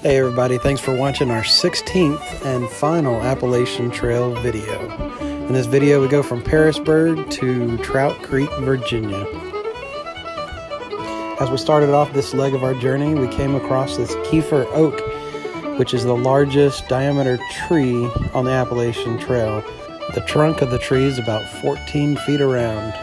Hey everybody, thanks for watching our 16th and final Appalachian Trail video. In this video we go from Perisburg to Trout Creek, Virginia. As we started off this leg of our journey, we came across this Kiefer oak, which is the largest diameter tree on the Appalachian Trail. The trunk of the tree is about 14 feet around.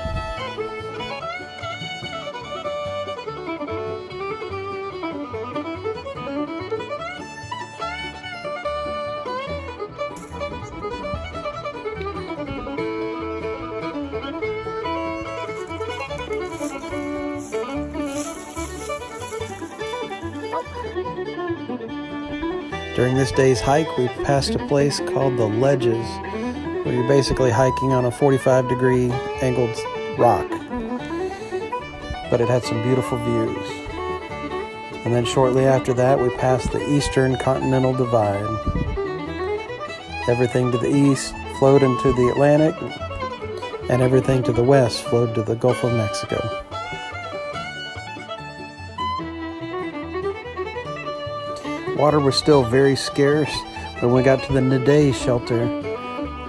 During this day's hike, we passed a place called the Ledges, where you're basically hiking on a 45-degree angled rock. But it had some beautiful views. And then shortly after that, we passed the Eastern Continental Divide. Everything to the east flowed into the Atlantic, and everything to the west flowed to the Gulf of Mexico. Water was still very scarce, but when we got to the Naday shelter,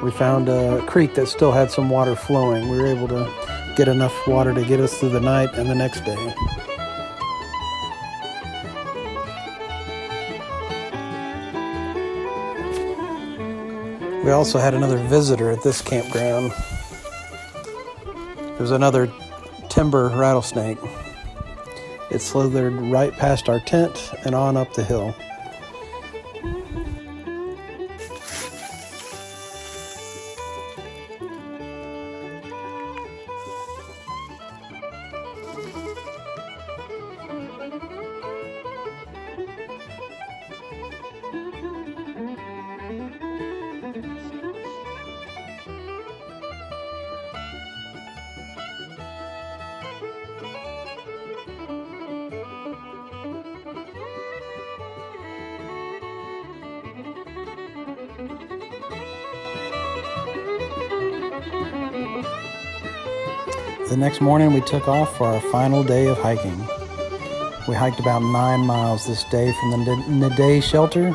we found a creek that still had some water flowing. We were able to get enough water to get us through the night and the next day. We also had another visitor at this campground. There was another timber rattlesnake. It slithered right past our tent and on up the hill. The next morning we took off for our final day of hiking. We hiked about 9 miles this day from the Naday shelter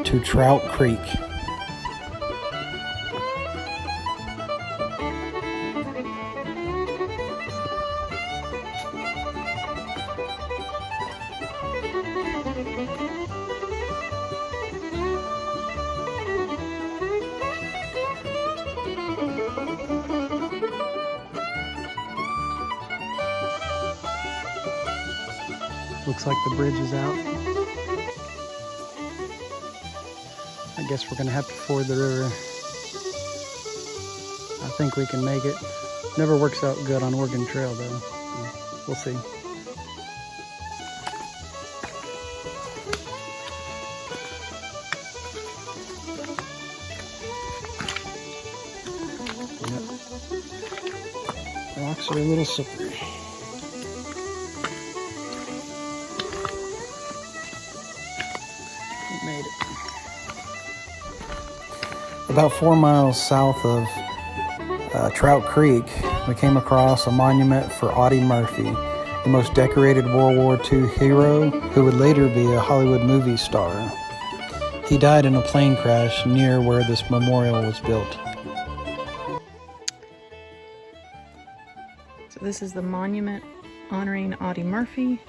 to Trout Creek. Looks like the bridge is out. I guess we're gonna have to ford the river. I think we can make it. Never works out good on Oregon Trail though. We'll see. Yep. Rocks are a little slippery. Made it. About 4 miles south of Trout Creek, we came across a monument for Audie Murphy, the most decorated World War II hero who would later be a Hollywood movie star. He died in a plane crash near where this memorial was built. So this is the monument honoring Audie Murphy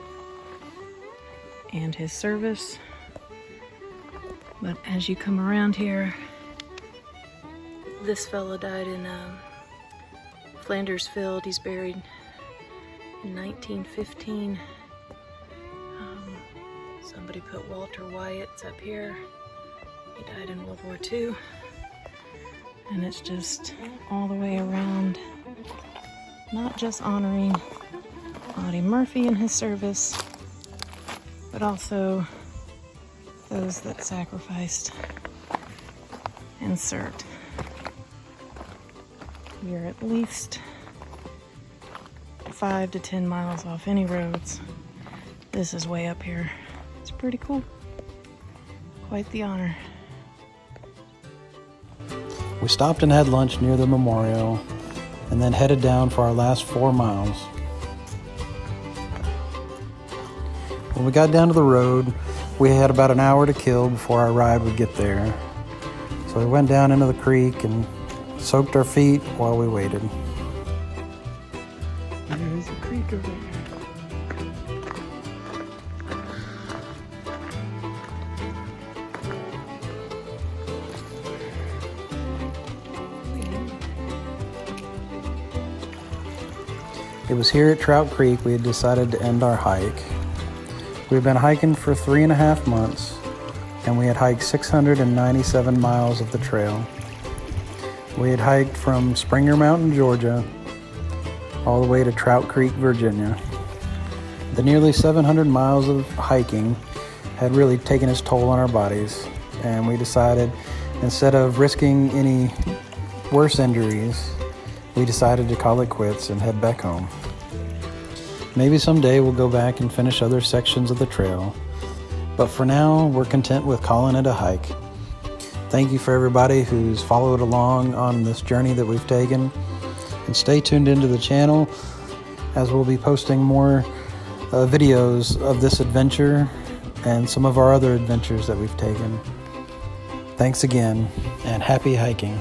and his service. But as you come around here, this fella died in Flanders Field. He's buried in 1915. Somebody put Walter Wyatt's up here. He died in World War II. And it's just all the way around, not just honoring Audie Murphy and his service, but also those that sacrificed and served. You're at least 5 to 10 miles off any roads. This is way up here. It's pretty cool. Quite the honor. We stopped and had lunch near the memorial and then headed down for our last 4 miles. When we got down to the road, we had about an hour to kill before our ride would get there. So we went down into the creek and soaked our feet while we waited. There's a creek over there. It was here at Trout Creek we had decided to end our hike. We had been hiking for 3.5 months, and we had hiked 697 miles of the trail. We had hiked from Springer Mountain, Georgia, all the way to Trout Creek, Virginia. The nearly 700 miles of hiking had really taken its toll on our bodies, and we decided, instead of risking any worse injuries, we decided to call it quits and head back home. Maybe someday we'll go back and finish other sections of the trail, but for now, we're content with calling it a hike. Thank you for everybody who's followed along on this journey that we've taken, and stay tuned into the channel as we'll be posting more videos of this adventure and some of our other adventures that we've taken. Thanks again, and happy hiking.